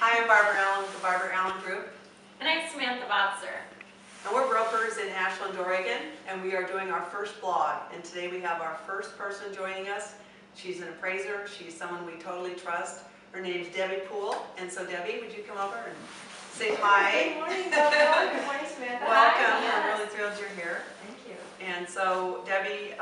Hi, I'm Barbara Allen with the BarbaraAllenGroup. And I'm Samantha Botzer. And we're brokers in Ashland, Oregon, and we are doing our first blog. And today we have our first person joining us. She's an appraiser. She's someone we totally trust. Her name's Debbie Poole. And so Debbie, would you come over and say hi? Good morning, Barbara. Good morning, Samantha. Welcome. Hi, We're yes. really thrilled you're here. Thank you. And so Debbie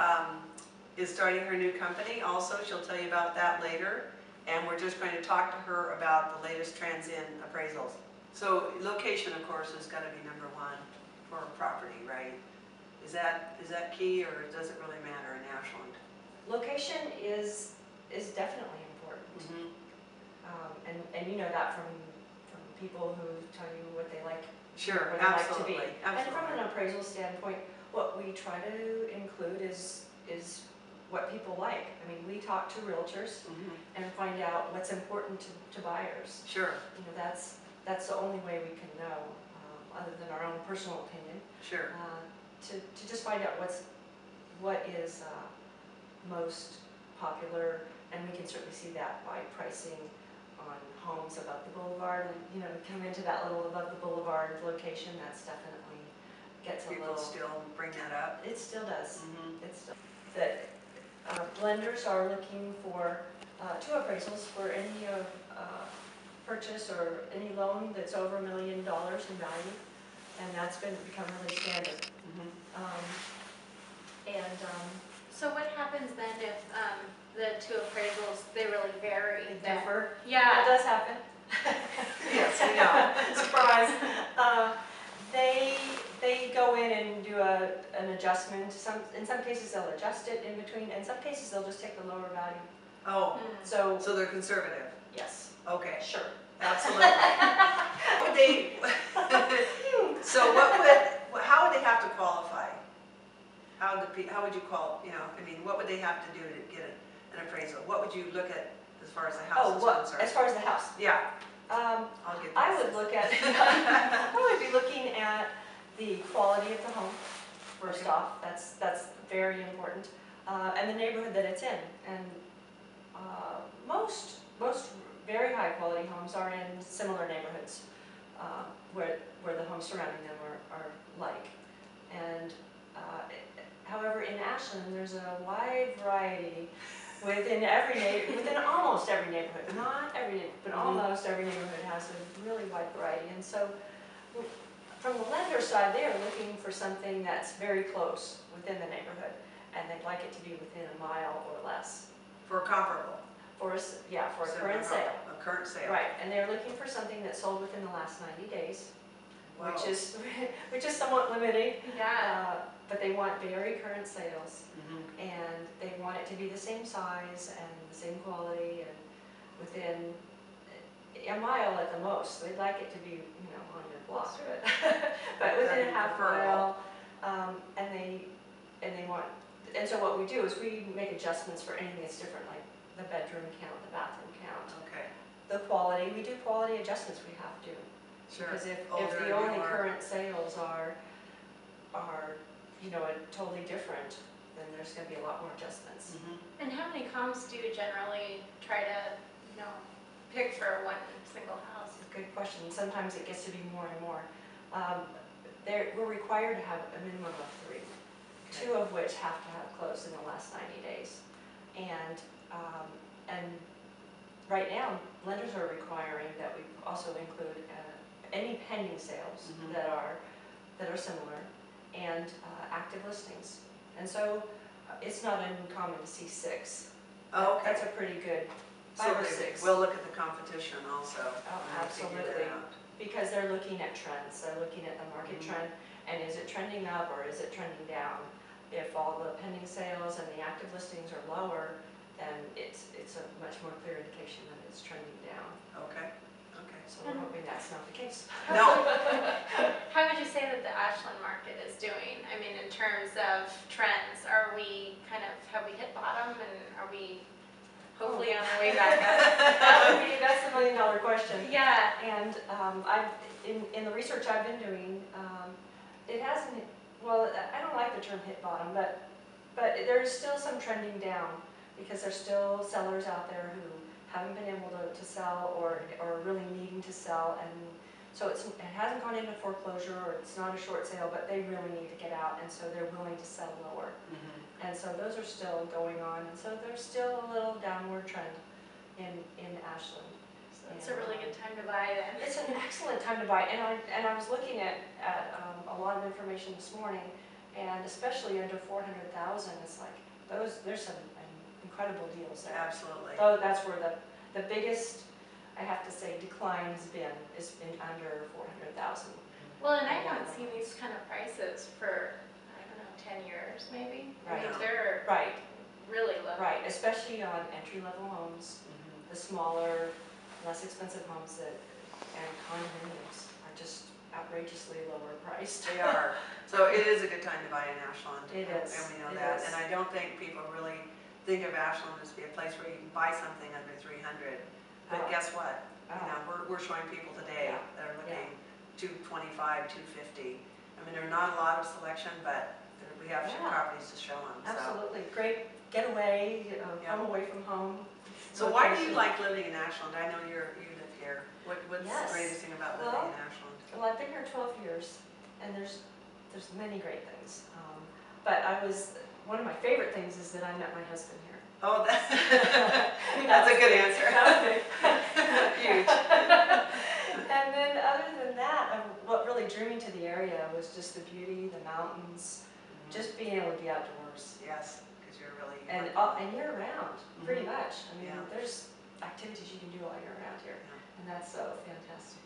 is starting her new company also. She'll tell you about that later. And we're just going to talk to her about the latest trends in appraisals. So location, of course, is going to be number one for a property, right? Is that key, or does it really matter in Ashland? Location is definitely important, and you know that from people who tell you what they like, Sure, what they absolutely, like to be. absolutely. And from an appraisal standpoint, what we try to include is what people like. I mean, we talk to realtors and find out what's important to buyers. Sure. You know, that's the only way we can know, other than our own personal opinion. Sure. To just find out what is most popular, and we can certainly see that by pricing on homes above the boulevard. And you know, come into that little above the boulevard location, that's definitely gets a People little. still bring that up. It still does. It still that lenders are looking for two appraisals for any purchase or any loan that's over $1 million in value, and that's become really standard. So what happens then if the two appraisals, they really vary? They differ. Yeah. That does happen. Yes, we know. Surprise. They go in and do an adjustment. In some cases they'll adjust it in between, and some cases they'll just take the lower value. Oh, So so they're conservative. yes, Okay. sure. Absolutely. What would they? So how would they have to qualify? How would you qualify? You know, I mean, what would they have to do to get an appraisal? What would you look at as far as the house is concerned? As far as the house? Yeah. I'll get I this. would look at. I would be looking at the quality of the home. First off, that's very important, and the neighborhood that it's in. And most very high quality homes are in similar neighborhoods where the homes surrounding them are like. And however, in Ashland, there's a wide variety within almost every neighborhood. Not every neighborhood, but almost every neighborhood has a really wide variety. And so, from the lender side, they are looking for something that's very close within the neighborhood, and they'd like it to be within a mile or less. For comparable. For a current sale. A current sale. Right, and they're looking for something that sold within the last 90 days, Wow. which is somewhat limiting. Yeah. But they want very current sales, and they want it to be the same size and the same quality, and within a mile at the most. They'd like it to be, you know, on your block, but within a half mile. And so what we do is we make adjustments for anything that's different, like the bedroom count, the bathroom count, Okay. the quality. We do quality adjustments. We have to, Sure. because if Older the and only newer. current sales are you know, totally different, then there's going to be a lot more adjustments. And how many comps do you generally try to, you know, pick for one single house? Good question. Sometimes it gets to be more and more. We're required to have a minimum of 3, two of which have to have closed in the last 90 days. And right now, lenders are requiring that we also include any pending sales that are similar, and active listings. And so it's not uncommon to see 6. Oh, okay. That's a pretty good 5 or 6. We'll look at the competition also. Oh, and figure that absolutely. out. Because they're looking at trends. They're looking at the market trend, and is it trending up or is it trending down? If all the pending sales and the active listings are lower, then it's a much more clear indication that it's trending down. Okay. Okay. So we're hoping that's not the case. No. How would you say that the Ashland market is doing? I mean, in terms of trends, have we hit bottom, and are we hopefully on our way back up? That's the $1 million question. Yeah. And in the research I've been doing, it hasn't. Well, I don't like the term hit bottom, but there's still some trending down, because there's still sellers out there who haven't been able to sell or really needing to sell, and so it hasn't gone into foreclosure or it's not a short sale, but they really need to get out, and so they're willing to sell lower. And so those are still going on, and so there's still a little downward trend in Ashland. So it's a really good time to buy then. It's an excellent time to buy, and I was looking at a lot of information this morning, and especially under 400,000, it's like there's some incredible deals there. Absolutely. So that's where the biggest, I have to say, decline has been under 400,000. Well, and I haven't seen these kind of prices for, I don't know, 10 years maybe. I mean, Right. they're Right, really low. right, especially on entry-level homes, the smaller, less expensive homes and condominiums are just outrageously lower priced. They are. So it is a good time to buy in Ashland. It is. And we know It that. is. And I don't think people really think of Ashland as be a place where you can buy something under 300. But guess what? You know, we're showing people today Yeah. that are looking 225, 250. I mean, there's not a lot of selection, but we have some properties to show them. Absolutely, great getaway, home away from home. So why do you like living in Ashland? I know you live here. What's Yes. the greatest thing about living in Ashland? Well, I've been here 12 years, and there's many great things. But one of my favorite things is that I met my husband here. Oh, that's a good answer. Huge. And then other than that, what really drew me to the area was just the beauty, the mountains, just being able to be outdoors. Yes, because you're really... And year round, pretty much. I mean, there's activities you can do all year round here, and that's so fantastic.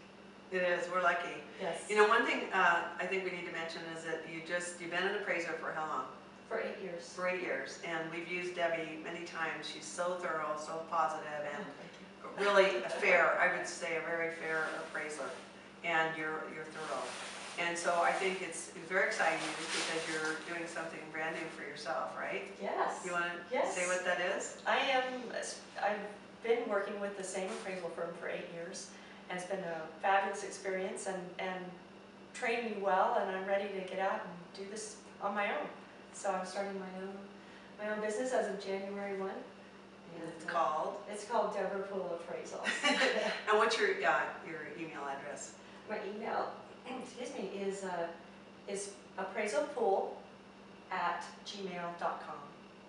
It is, we're lucky. Yes. You know, one thing I think we need to mention is that you've been an appraiser for how long? For 8 years. For 8 years, and we've used Debbie many times. She's so thorough, so positive, and really fair. I would say a very fair appraiser, and you're thorough. And so I think it's very exciting news because you're doing something brand new for yourself, right? Yes. You want to say what that is? I've been working with the same appraisal firm for 8 years, and it's been a fabulous experience and trained me well, and I'm ready to get out and do this on my own. So I'm starting my own business as of January 1. And it's called? It's called Deborah Appraisal. And what's your email address? My email, excuse me, is appraisalpool@gmail.com.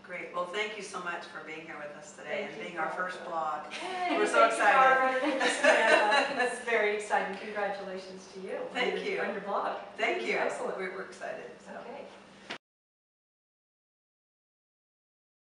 Great. Well, thank you so much for being here with us today Thank and you, being our Barbara. first blog. Hey, We're so thank you, excited. Barbara. Thank you, Samantha. That's very exciting. Congratulations to you. Thank you. On your blog. Thank you. Excellent. We're excited. So. Okay.